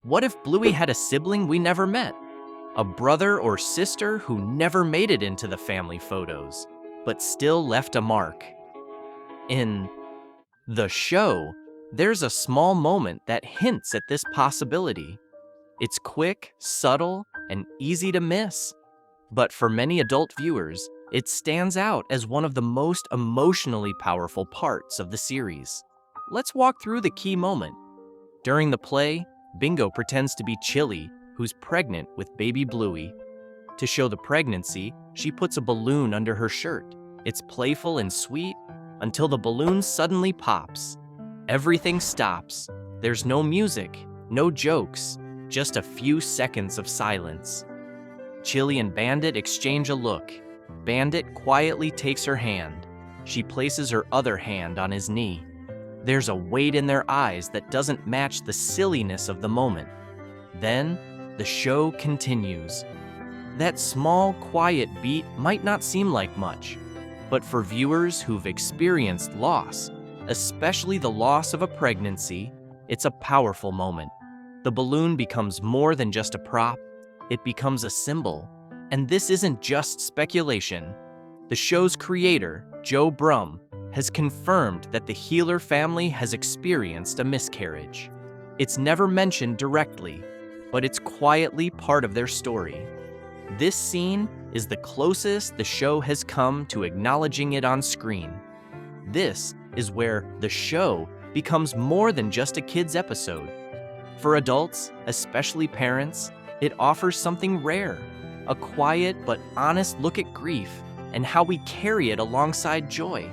What if Bluey had a sibling we never met? A brother or sister who never made it into the family photos, but still left a mark. In the show, there's a small moment that hints at this possibility. It's quick, subtle, and easy to miss. But for many adult viewers, it stands out as one of the most emotionally powerful parts of the series. Let's walk through the key moment. During the play, Bingo pretends to be Chili, who's pregnant with baby Bluey. To show the pregnancy, she puts a balloon under her shirt. It's playful and sweet until the balloon suddenly pops. Everything stops. There's no music, no jokes, just a few seconds of silence. Chili and Bandit exchange a look. Bandit quietly takes her hand. She places her other hand on his knee. There's a weight in their eyes that doesn't match the silliness of the moment. Then, the show continues. That small, quiet beat might not seem like much, but for viewers who've experienced loss, especially the loss of a pregnancy, it's a powerful moment. The balloon becomes more than just a prop, it becomes a symbol. And this isn't just speculation. The show's creator, Joe Brum, has confirmed that the Healer family has experienced a miscarriage. It's never mentioned directly, but it's quietly part of their story. This scene is the closest the show has come to acknowledging it on screen. This is where the show becomes more than just a kid's episode. For adults, especially parents, it offers something rare, a quiet but honest look at grief and how we carry it alongside joy.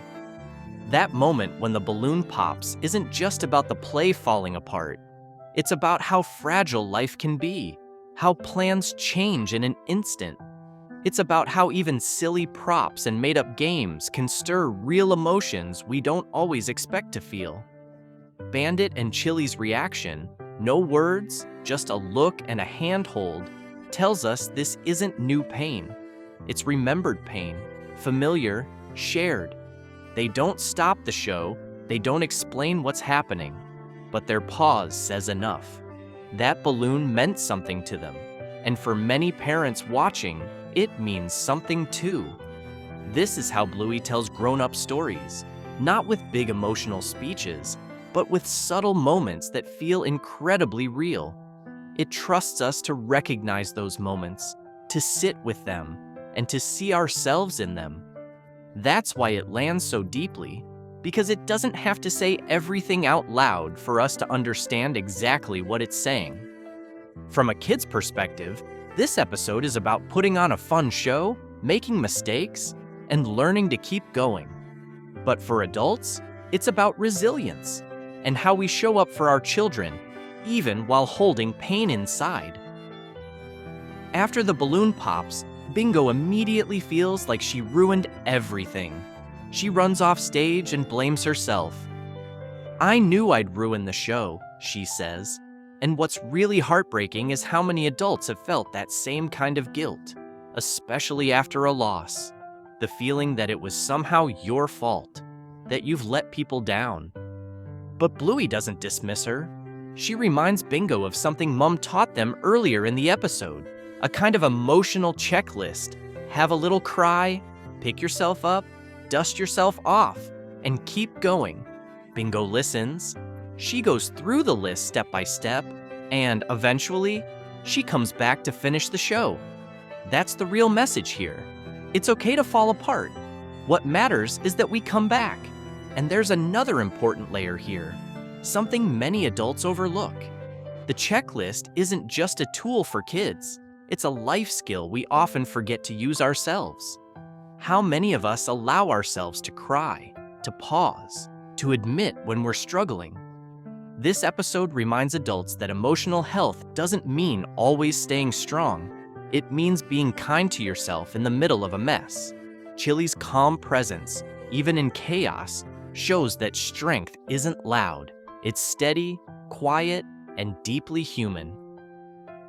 That moment when the balloon pops isn't just about the play falling apart. It's about how fragile life can be, how plans change in an instant. It's about how even silly props and made-up games can stir real emotions we don't always expect to feel. Bandit and Chili's reaction, no words, just a look and a handhold, tells us this isn't new pain. It's remembered pain, familiar, shared. They don't stop the show, they don't explain what's happening, but their pause says enough. That balloon meant something to them, and for many parents watching, it means something too. This is how Bluey tells grown-up stories, not with big emotional speeches, but with subtle moments that feel incredibly real. It trusts us to recognize those moments, to sit with them, and to see ourselves in them. That's why it lands so deeply, because it doesn't have to say everything out loud for us to understand exactly what it's saying. From a kid's perspective, this episode is about putting on a fun show, making mistakes, and learning to keep going. But for adults, it's about resilience and how we show up for our children, even while holding pain inside. After the balloon pops, Bingo immediately feels like she ruined everything. She runs off stage and blames herself. "I knew I'd ruin the show," she says. And what's really heartbreaking is how many adults have felt that same kind of guilt, especially after a loss. The feeling that it was somehow your fault, that you've let people down. But Bluey doesn't dismiss her. She reminds Bingo of something Mom taught them earlier in the episode, a kind of emotional checklist. Have a little cry, pick yourself up, dust yourself off, and keep going. Bingo listens. She goes through the list step by step, and eventually, she comes back to finish the show. That's the real message here. It's okay to fall apart. What matters is that we come back. And there's another important layer here, something many adults overlook. The checklist isn't just a tool for kids. It's a life skill we often forget to use ourselves. How many of us allow ourselves to cry, to pause, to admit when we're struggling? This episode reminds adults that emotional health doesn't mean always staying strong. It means being kind to yourself in the middle of a mess. Chili's calm presence, even in chaos, shows that strength isn't loud. It's steady, quiet, and deeply human.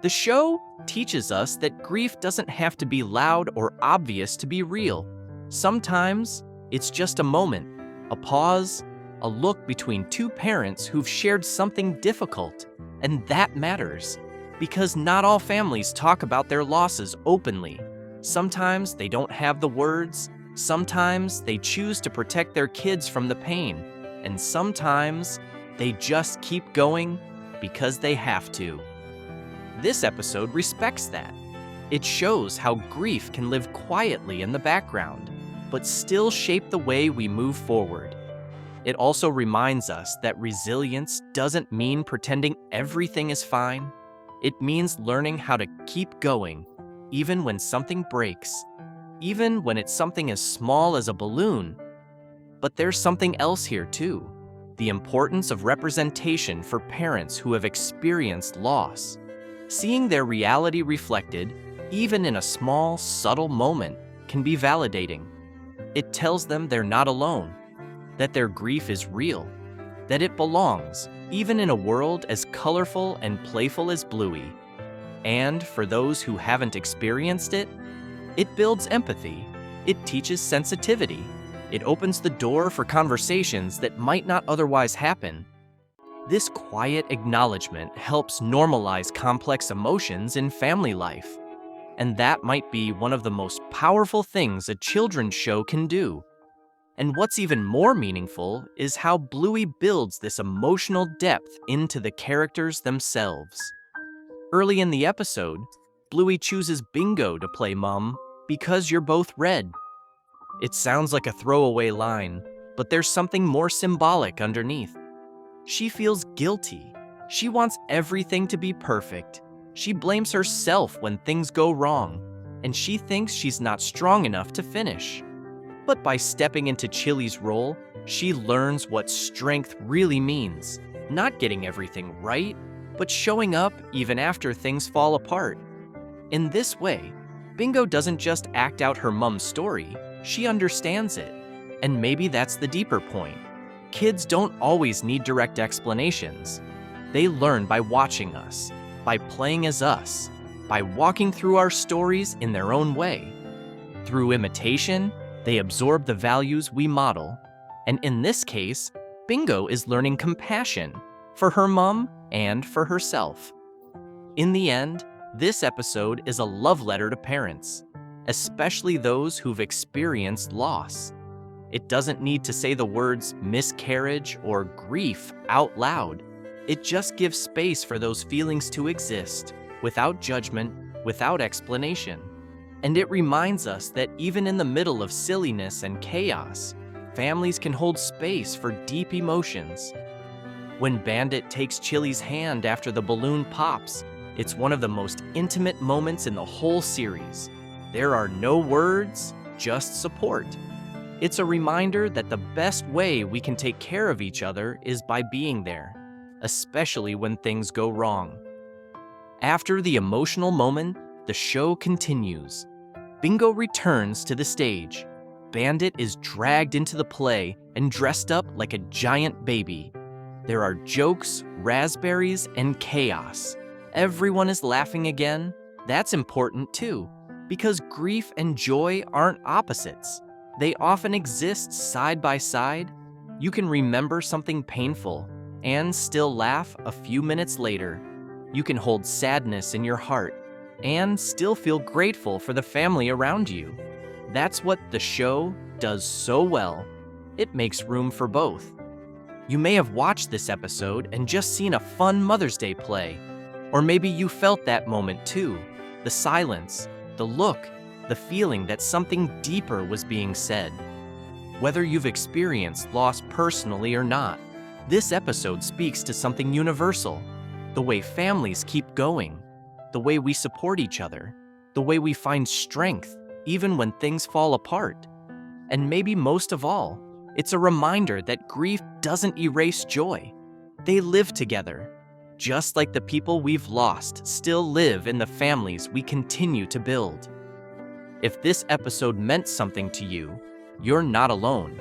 The show teaches us that grief doesn't have to be loud or obvious to be real. Sometimes it's just a moment, a pause, a look between two parents who've shared something difficult, And that matters, because not all families talk about their losses openly. Sometimes they don't have the words, sometimes they choose to protect their kids from the pain, and sometimes they just keep going because they have to. This episode respects that. It shows how grief can live quietly in the background, but still shape the way we move forward. It also reminds us that resilience doesn't mean pretending everything is fine. It means learning how to keep going, even when something breaks, even when it's something as small as a balloon. But there's something else here too, the importance of representation for parents who have experienced loss. Seeing their reality reflected, even in a small, subtle moment, can be validating. It tells them they're not alone, that their grief is real, that it belongs, even in a world as colorful and playful as Bluey. And for those who haven't experienced it, it builds empathy, it teaches sensitivity, it opens the door for conversations that might not otherwise happen. This quiet acknowledgement helps normalize complex emotions in family life. And that might be one of the most powerful things a children's show can do. And what's even more meaningful is how Bluey builds this emotional depth into the characters themselves. Early in the episode, Bluey chooses Bingo to play Mom because you're both red. It sounds like a throwaway line, but there's something more symbolic underneath. She feels guilty. She wants everything to be perfect. She blames herself when things go wrong, and she thinks she's not strong enough to finish. But by stepping into Chili's role, she learns what strength really means. Not getting everything right, but showing up even after things fall apart. In this way, Bingo doesn't just act out her mom's story, she understands it. And maybe that's the deeper point. Kids don't always need direct explanations. They learn by watching us, by playing as us, by walking through our stories in their own way. Through imitation, they absorb the values we model. And in this case, Bingo is learning compassion for her mom and for herself. In the end, this episode is a love letter to parents, especially those who've experienced loss. It doesn't need to say the words miscarriage or grief out loud. It just gives space for those feelings to exist, without judgment, without explanation. And it reminds us that even in the middle of silliness and chaos, families can hold space for deep emotions. When Bandit takes Chili's hand after the balloon pops, it's one of the most intimate moments in the whole series. There are no words, just support. It's a reminder that the best way we can take care of each other is by being there, especially when things go wrong. After the emotional moment, the show continues. Bingo returns to the stage. Bandit is dragged into the play and dressed up like a giant baby. There are jokes, raspberries, and chaos. Everyone is laughing again. That's important too, because grief and joy aren't opposites. They often exist side by side. You can remember something painful and still laugh a few minutes later. You can hold sadness in your heart and still feel grateful for the family around you. That's what the show does so well. It makes room for both. You may have watched this episode and just seen a fun Mother's Day play. Or maybe you felt that moment too. The silence, the look, the feeling that something deeper was being said. Whether you've experienced loss personally or not, this episode speaks to something universal. The way families keep going, the way we support each other, the way we find strength even when things fall apart. And maybe most of all, it's a reminder that grief doesn't erase joy. They live together, just like the people we've lost still live in the families we continue to build. If this episode meant something to you, you're not alone.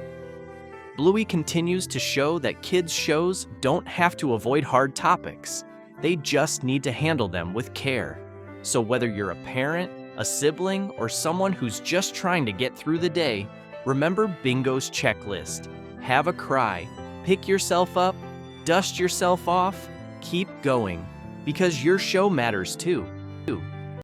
Bluey continues to show that kids' shows don't have to avoid hard topics. They just need to handle them with care. So whether you're a parent, a sibling, or someone who's just trying to get through the day, remember Bingo's checklist. Have a cry, pick yourself up, dust yourself off, keep going. because your show matters too.